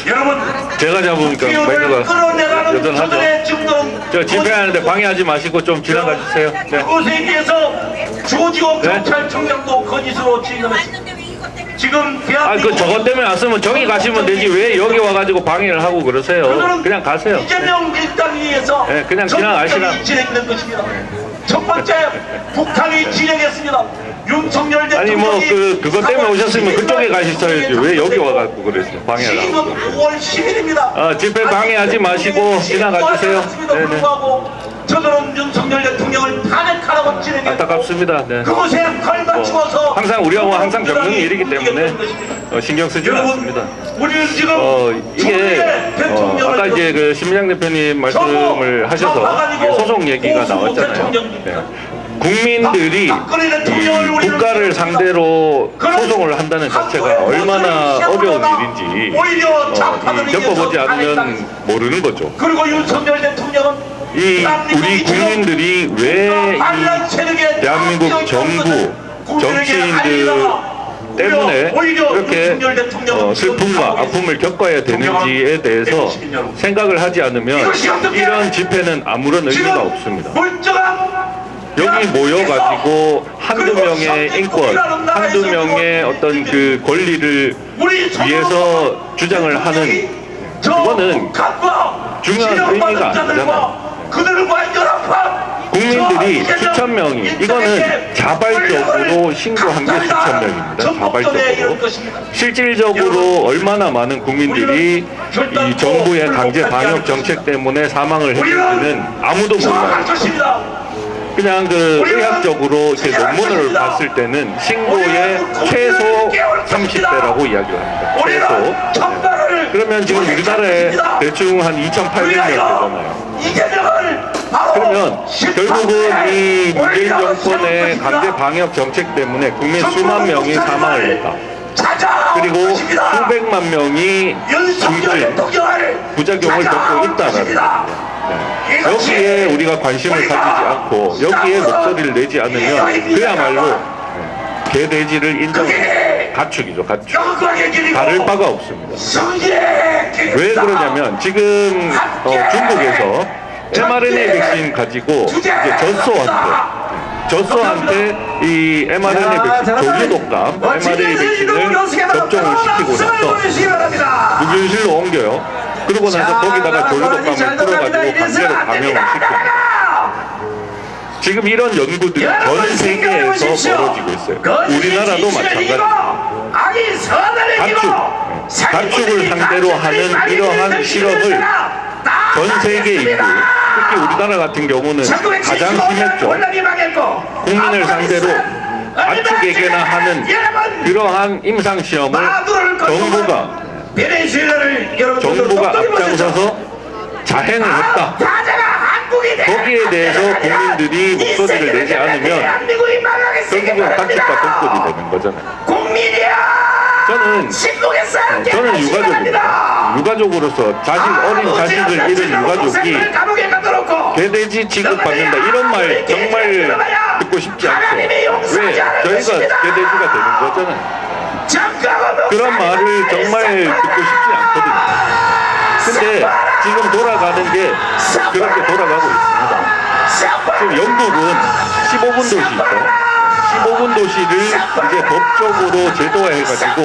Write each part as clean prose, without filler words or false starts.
여러분 제가 잡으니까 마이크가 여전하죠. 저 집회하는데 방해하지 마시고 좀 지나가 주세요. 네. 그것에 대해서 조지호 네? 경찰청장도 거짓으로 진술했습니다. 지금 대한민국 저것 때문에 왔으면 저기 가시면 되지 왜 여기 와가지고 방해를 하고 그러세요. 그냥 가세요. 이재명 일당위에서 네, 그냥 지나가시라. 진행된 것입니다. 첫 번째 북한이 진행했습니다. 윤석열 대통령이 아니 뭐 그것 때문에 오셨으면 그쪽에 가셨어야지 왜 여기 와가지고 그랬어요. 방해를 지금 하고. 5월 10일입니다. 집회 방해하지 마시고 지나가 주세요. 네네. 저들은 윤석열 대통령을 탄핵하라고 진행했고 안타깝습니다. 네. 그것에 걸맞추어서 항상 우리하고 항상 겪는 일이기 때문에 신경 쓰지 않습니다. 우리는 지금 이게 아까 이제 그 심장 대표님 말씀을 하셔서 소송 얘기가 나왔잖아요. 네. 국민들이 이 국가를 상대로 소송을 한다는 자체가 얼마나 어려운 일인지 겪어보지 않으면 모르는 거죠. 그리고 윤석열 대통령은 우리 국민들이 왜 이 대한민국 정부 정치인들 때문에 이렇게 슬픔과 아픔을 겪어야 되는지에 대해서 생각을 하지 않으면 이런 집회는 아무런 의미가 없습니다. 여기 모여가지고 한두 명의 인권, 한두 명의 어떤 그 권리를 위해서 주장을 하는 그거는 중요한 의미가 아니잖아요. 국민들이 수천 명이 이거는 자발적으로 신고한 게 수천 명입니다. 자발적으로. 실질적으로 얼마나 많은 국민들이 이 정부의 강제 방역 정책 때문에 사망을 했는지는 아무도 몰라요. 그냥 그 의학적으로 제 논문을 봤을 때는 신고의 최소 30배라고 이야기를 합니다. 최소. 네. 그러면 지금 우리나라에 대충 한 2,800명 되잖아요. 그러면 결국은 이 문재인 정권의 강제 방역 정책 때문에 국민 수만 명이 사망을 했다. 그리고 수백만 명이 중증 부작용을 겪고 있다는 겁니다. 네. 여기에 우리가 관심을 가지지 않고 여기에 목소리를 내지 않으면 그야말로 개돼지를 인정하는 가축이죠. 가축. 다를 바가 없습니다. 왜 그러냐면 지금 중국에서 mRNA 백신 가지고 이제 젖소한테 이 mRNA 백신 조류독감 mRNA 백신을 접종을 시키고 나서 무균실로 옮겨요. 그러고 나서 거기다가 조류독감을 풀어가지고 강제로 감염을 시킵니다. 지금 이런 연구들이 전 세계에서 벌어지고 있어요. 우리나라도 마찬가지입니다. 가축을 상대로 하는 이러한 실험을 전 세계 인구, 특히 우리나라 같은 경우는 가장 심했죠. 국민을 상대로 가축에게나 하는 그러한 임상시험을 정부가 앞장서서 자행을 했다. 거기에 대해서 국민들이 목소리를 내지 않으면 결국은 가축과 동급이 되는 거잖아요. 저는 유가족입니다. 유가족으로서 어린 자식을 잃은 유가족이 개돼지 취급받는다 이런 말 정말 듣고 싶지 않죠. 왜? 저희가 개돼지가 되는 거잖아요. 그런 말을 정말 듣고 싶지 않거든요. 근데 지금 돌아가는 게 그렇게 돌아가고 있습니다. 지금 영국은 15분 도시 있죠. 15분 도시를 이제 법적으로 제도화해가지고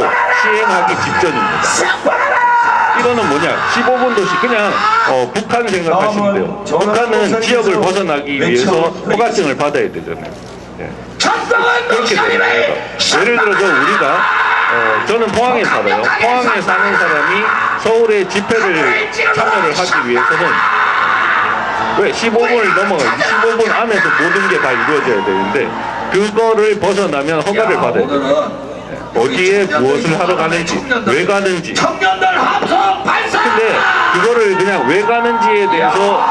시행하기 직전입니다. 이거는 뭐냐? 15분 도시 그냥 북한 생각하시면 돼요. 북한은 지역을 벗어나기 위해서 허가증을 받아야 되잖아요. 네. 그렇게 되는 거예요. 예를 들어서 우리가 저는 포항에 살아요. 포항에 사는 사람이 서울에 집회를 참여를 하기 위해서는 왜 15분을 넘어가요. 15분 안에서 모든 게 다 이루어져야 되는데 그거를 벗어나면 허가를 받아야 돼요. 어디에 무엇을 하러 가는지, 왜 가는지. 근데 그거를 그냥 왜 가는지에 대해서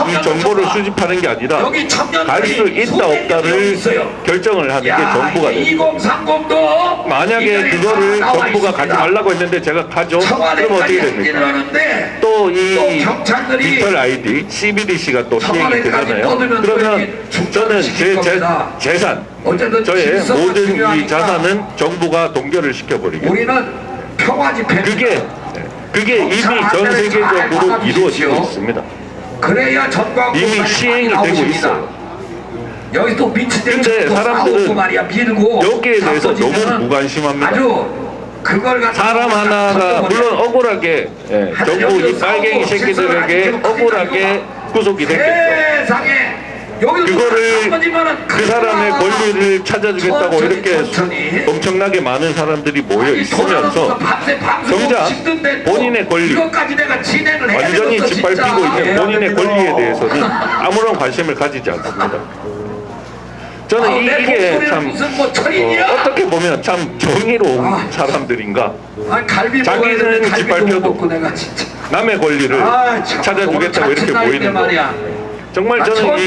이 정보를 수집하는 게 아니라 갈 수 있다 없다를 결정을 하는 게 정부가 됩니다. 만약에 그거를 정부가 가지 말라고 했는데 제가 가죠? 그럼 어떻게 됩니까? 또 이 디지털 아이디, CBDC가 또 시행이 되잖아요. 그러면 저는 제 재산, 저의 모든 이 자산은 정부가 동결을 시켜버리겠죠. 우리는 평화 집회. 그게 그게 이미 전 세계적으로 이루어지고 있습니다. 그래야 전광 이미 시행이 되고 있어요. 여기 또 근데 사람들은 말이야 밀고 여기에 대해서 너무 잡아주면은 무관심합니다. 아주 그걸 갖다가 사람 하나가 물론 억울하게 정부 이 빨갱이 새끼들에게 억울하게 구속이 됐겠죠. 세상에 여기도 그거를 그 사람의 권리를 찾아주겠다고 천천히, 이렇게 천천히. 엄청나게 많은 사람들이 모여 있으면서 정작 본인의 권리 완전히 짓밟히고 있는 본인의 권리에 대해서는 아무런 관심을 가지지 않습니다. 저는 이게 참 어떻게 보면 참 정의로운 사람들인가. 자기는 짓밟혀도 남의 권리를 찾아주겠다고 이렇게 보이는 거. 정말 저는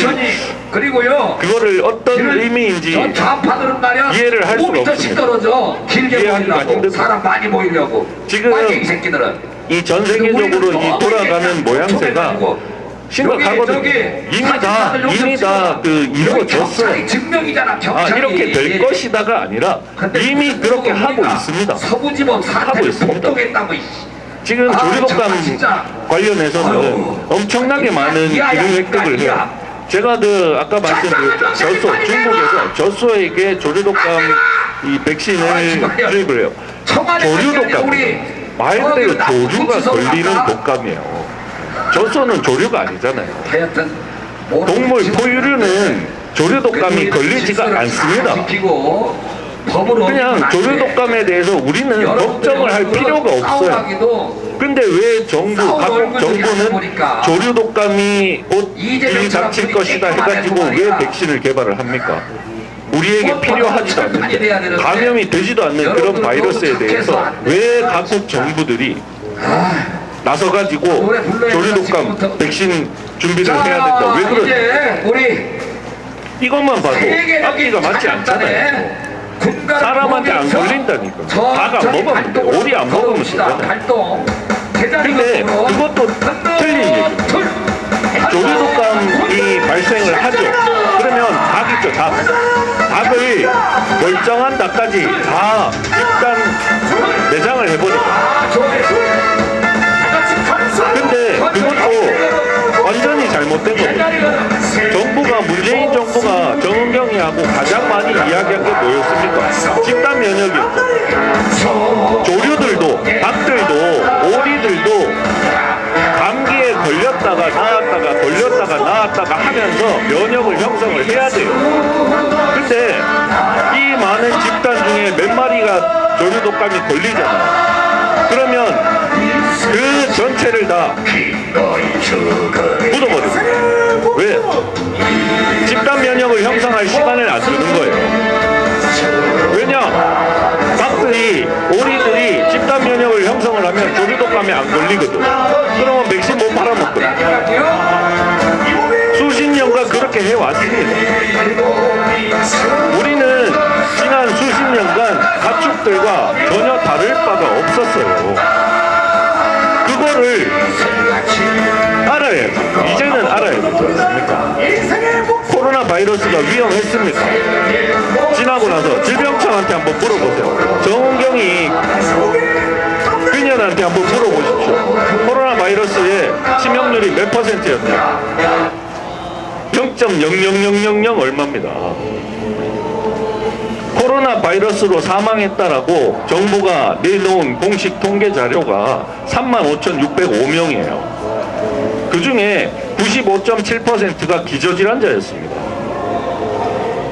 그리고요 그거를 어떤 의미인지 이해를 할 수가 없습니다. 떨어져 길게 이해하기가 보이려고 힘듭니다. 사람 많이 보이려고 지금 빨갱이 새끼들은 이 전 세계적으로 이 돌아가는 모양새가 심각하거든요. 이미 다 그 이루어졌어요. 증명이잖아. 아, 이렇게 될 것이다가 아니라 이미 그렇게 하고 있습니다. 서부지법 하고 있습니다. 복동했다고. 지금 조류독감 관련해서는 엄청나게 많은 기능 획득을 해요. 제가 그 아까 말씀드린 젖소, 중국에서 젖소에게 조류독감 이 백신을 투입을 해요. 조류독감, 말 그대로 조류가 걸리는 독감이에요. 젖소는 조류가 아니잖아요. 동물 포유류는 조류독감이 걸리지가 않습니다. 그냥 조류독감에 대해서 우리는 걱정을 할 필요가 없어요. 근데 왜 각국 정부는 조류독감이 곧 일닥칠 것이다 해가지고 왜 백신을 개발을 합니까? 우리에게 필요하지도 않는데, 감염이 되지도 않는 그런 바이러스에 대해서 왜 각국 정부들이 나서가지고 조류독감 백신 준비를 해야 된다. 왜 그러지? 이것만 봐도 앞뒤가 맞지 않잖아요. 사람한테 안 걸린다니까. 닭 안 먹으면 돼. 오리 안 먹으면 되잖아요. 근데 그것도 틀린 얘기예요. 조류독감이 발생을 하죠. 그러면 닭 있죠, 닭. 닭을 멀쩡한 닭까지 다 일단 내장을 해버리고. 근데 그것도 완전히 잘못된 거거든요. 정부가, 문재인 정부가 정은경이하고 가장 많이 이야기한 게 뭐였습니까? 집단 면역이었죠. 조류들도, 닭들도, 오리들도 감기에 걸렸다가 나았다가 걸렸다가 나았다가 하면서 면역을 형성을 해야 돼요. 근데 이 많은 집단 중에 몇 마리가 조류독감이 걸리잖아요. 그러면 그 전체를 다 묻어버려요. 왜? 집단 면역을 형성할 시간을 안 주는 거예요. 왜냐? 닭들이, 오리들이 집단 면역을 형성을 하면 조류독감에 안 걸리거든. 그러면 백신 못 팔아먹거든. 수십 년간 그렇게 해왔습니다. 우리는 지난 수십 년간 가축들과 전혀 다를 바가 없었어요. 그거를 알아야죠. 이제는 알아야 되지 않습니까? 코로나 바이러스가 위험했습니까? 지나고 나서 질병청한테 한번 물어보세요. 정은경이 그년한테 한번 물어보십시오. 코로나 바이러스의 치명률이 몇 %였냐? 0.00000 얼마입니다. 코로나 바이러스로 사망했다라고 정부가 내놓은 공식 통계 자료가 35,605명이에요. 그 중에 95.7%가 기저질환자였습니다.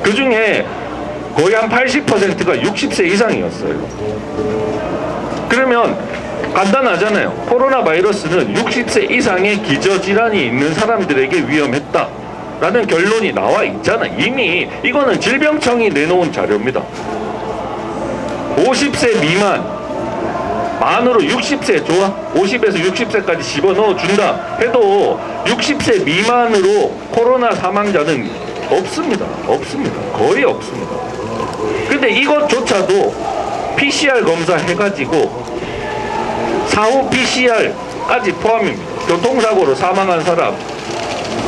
그 중에 거의 한 80%가 60세 이상이었어요. 그러면 간단하잖아요. 코로나 바이러스는 60세 이상의 기저질환이 있는 사람들에게 위험했다 라는 결론이 나와 있잖아요. 이미 이거는 질병청이 내놓은 자료입니다. 50세 미만 만으로 60세 좋아? 50에서 60세까지 집어넣어 준다 해도 60세 미만으로 코로나 사망자는 없습니다. 없습니다. 거의 없습니다. 근데 이것조차도 PCR 검사 해가지고 사후 PCR까지 포함입니다. 교통사고로 사망한 사람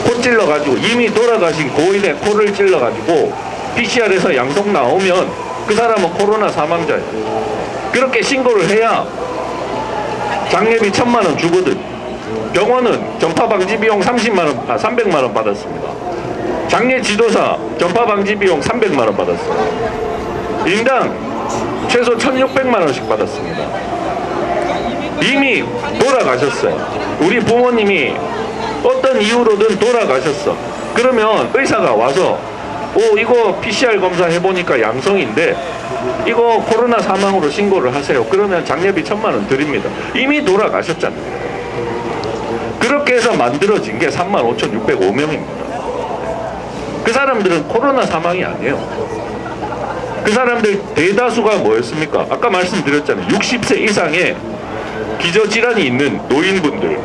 코 찔러가지고 이미 돌아가신 고인의 코를 찔러가지고 PCR에서 양성 나오면 그 사람은 코로나 사망자예요. 그렇게 신고를 해야 장례비 1,000만 원 주거든. 병원은 전파 방지 비용 300만 원 받았습니다. 장례 지도사 전파 방지 비용 300만 원 받았어요. 인당 최소 1,600만 원씩 받았습니다. 이미 돌아가셨어요. 우리 부모님이 어떤 이유로든 돌아가셨어. 그러면 의사가 와서 이거 PCR 검사 해보니까 양성인데 이거 코로나 사망으로 신고를 하세요. 그러면 장례비 1,000만 원 드립니다. 이미 돌아가셨잖아요. 그렇게 해서 만들어진 게 35,605명입니다. 그 사람들은 코로나 사망이 아니에요. 그 사람들 대다수가 뭐였습니까? 아까 말씀드렸잖아요. 60세 이상의 기저질환이 있는 노인분들.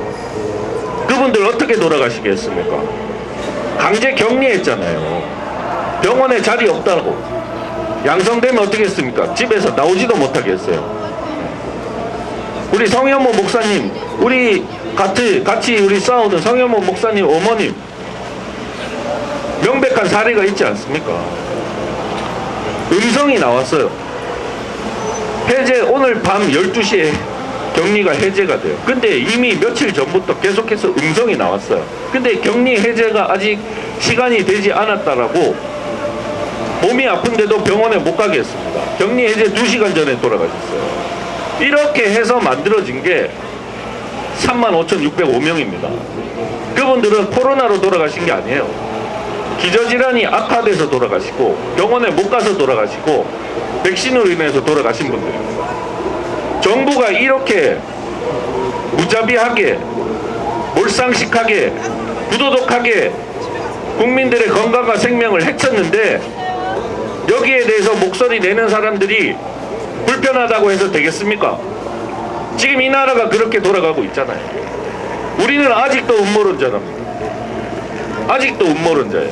그분들 어떻게 돌아가시겠습니까? 강제 격리했잖아요. 병원에 자리 없다고. 양성되면 어떻게 했습니까? 집에서 나오지도 못하게 했어요. 우리 성현모 목사님, 우리 같이 우리 싸우는 성현모 목사님 어머님, 명백한 사례가 있지 않습니까? 음성이 나왔어요. 해제, 오늘 밤 12시에 격리가 해제가 돼요. 근데 이미 며칠 전부터 계속해서 음성이 나왔어요. 근데 격리 해제가 아직 시간이 되지 않았다라고 몸이 아픈데도 병원에 못 가게 했습니다. 격리 해제 2시간 전에 돌아가셨어요. 이렇게 해서 만들어진 게 35,605명입니다. 그분들은 코로나로 돌아가신 게 아니에요. 기저질환이 악화돼서 돌아가시고 병원에 못 가서 돌아가시고 백신으로 인해서 돌아가신 분들입니다. 정부가 이렇게 무자비하게 몰상식하게 부도덕하게 국민들의 건강과 생명을 해쳤는데 여기에 대해서 목소리 내는 사람들이 불편하다고 해서 되겠습니까? 지금 이 나라가 그렇게 돌아가고 있잖아요. 우리는 아직도 음모론자랍니다. 아직도 음모론자예요.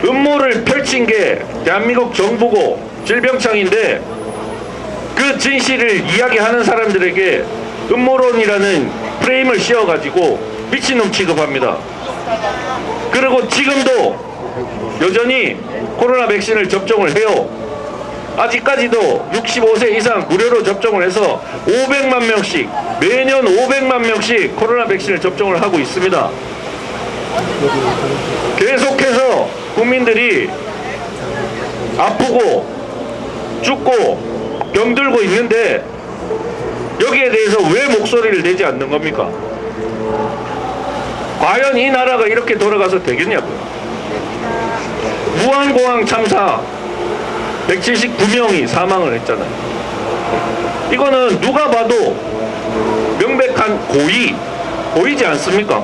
음모를 펼친 게 대한민국 정부고 질병청인데 그 진실을 이야기하는 사람들에게 음모론이라는 프레임을 씌워가지고 미친놈 취급합니다. 그리고 지금도 여전히 코로나 백신을 접종을 해요. 아직까지도 65세 이상 무료로 접종을 해서 500만 명씩 매년 500만 명씩 코로나 백신을 접종을 하고 있습니다. 계속해서 국민들이 아프고 죽고 병들고 있는데 여기에 대해서 왜 목소리를 내지 않는 겁니까? 과연 이 나라가 이렇게 돌아가서 되겠냐고요. 무안공항 참사 179명이 사망을 했잖아요. 이거는 누가 봐도 명백한 고의지 않습니까?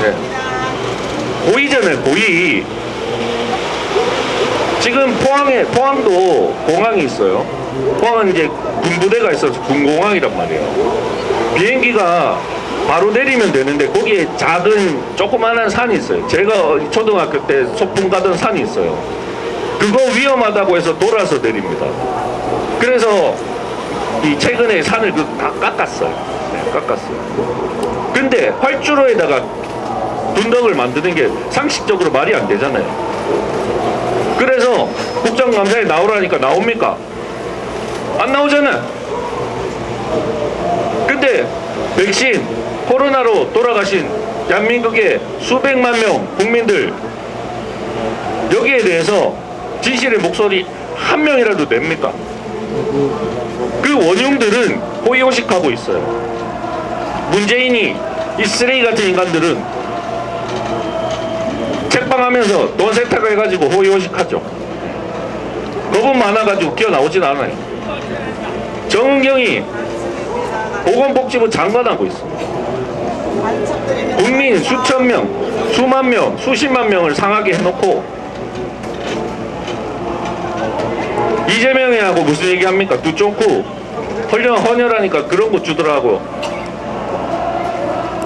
네. 고의잖아요, 고의. 지금 포항도 공항이 있어요. 포항은 이제 군부대가 있어서 군공항이란 말이에요. 비행기가 바로 내리면 되는데 거기에 작은 조그만한 산이 있어요. 제가 초등학교 때 소풍 가던 산이 있어요. 그거 위험하다고 해서 돌아서 내립니다. 그래서 이 최근에 산을 다 깎았어요. 네, 깎았어요. 근데 활주로에다가 둔덕을 만드는 게 상식적으로 말이 안 되잖아요. 그래서 국정감사에 나오라니까 나옵니까? 안 나오잖아요. 근데 백신 코로나로 돌아가신 대한민국의 수백만 명 국민들 여기에 대해서 진실의 목소리 한 명이라도 냅니까? 그 원흉들은 호의호식하고 있어요. 문재인이 이 쓰레기 같은 인간들은 책방하면서 돈 세탁을 해가지고 호의호식하죠. 겁은 많아가지고 기어 나오진 않아요. 정은경이 보건복지부 장관하고 있습니다. 국민 수천 명, 수만 명, 수십만 명을 상하게 해놓고 이재명이하고 무슨 얘기합니까? 두 쫑쿠 헌혈하니까 그런 거 주더라고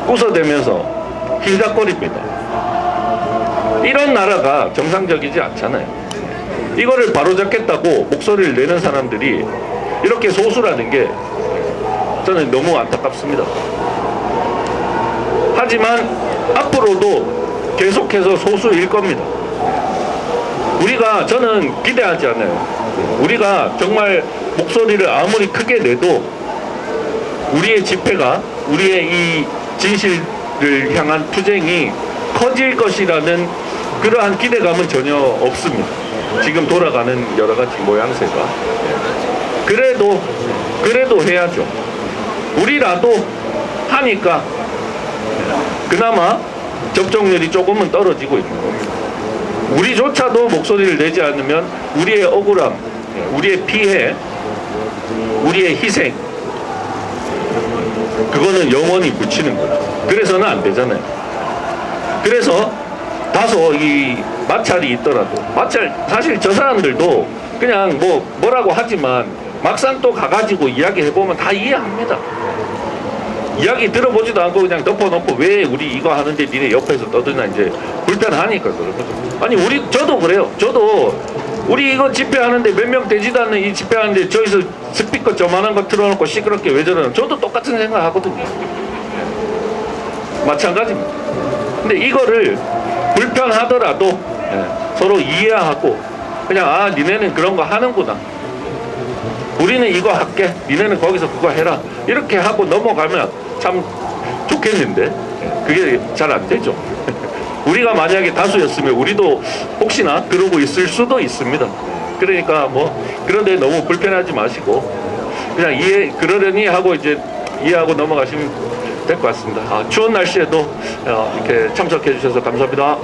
웃어대면서 힐닥거립니다. 이런 나라가 정상적이지 않잖아요. 이거를 바로잡겠다고 목소리를 내는 사람들이 이렇게 소수라는 게 저는 너무 안타깝습니다. 하지만 앞으로도 계속해서 소수일 겁니다. 저는 기대하지 않아요. 우리가 정말 목소리를 아무리 크게 내도 우리의 집회가 우리의 이 진실을 향한 투쟁이 커질 것이라는 그러한 기대감은 전혀 없습니다. 지금 돌아가는 여러 가지 모양새가. 그래도 해야죠. 우리라도 하니까 그나마 접종률이 조금은 떨어지고 있는 겁니다. 우리조차도 목소리를 내지 않으면 우리의 억울함, 우리의 피해, 우리의 희생, 그거는 영원히 묻히는 거죠. 그래서는 안 되잖아요. 그래서 다소 이 마찰이 있더라도, 사실 저 사람들도 그냥 뭐라고 하지만 막상 또 가가지고 이야기해보면 다 이해합니다. 이야기 들어보지도 않고 그냥 덮어놓고 왜 우리 이거 하는데 니네 옆에서 떠드나 이제 불편하니까 그런 거죠. 아니 저도 그래요. 저도 우리 이거 집회하는데 몇 명 되지도 않는 이 집회하는데 저기서 스피커 저만한 거 틀어놓고 시끄럽게 왜 저러나, 저도 똑같은 생각 하거든요. 마찬가지입니다. 근데 이거를 불편하더라도 서로 이해하고 그냥 니네는 그런 거 하는구나, 우리는 이거 할게, 니네는 거기서 그거 해라, 이렇게 하고 넘어가면 참 좋겠는데 그게 잘 안 되죠. 우리가 만약에 다수였으면 우리도 혹시나 그러고 있을 수도 있습니다. 그러니까 그런데 너무 불편하지 마시고 그냥 그러려니 하고 이제 이해하고 넘어가시면 될 것 같습니다. 추운 날씨에도 이렇게 참석해 주셔서 감사합니다.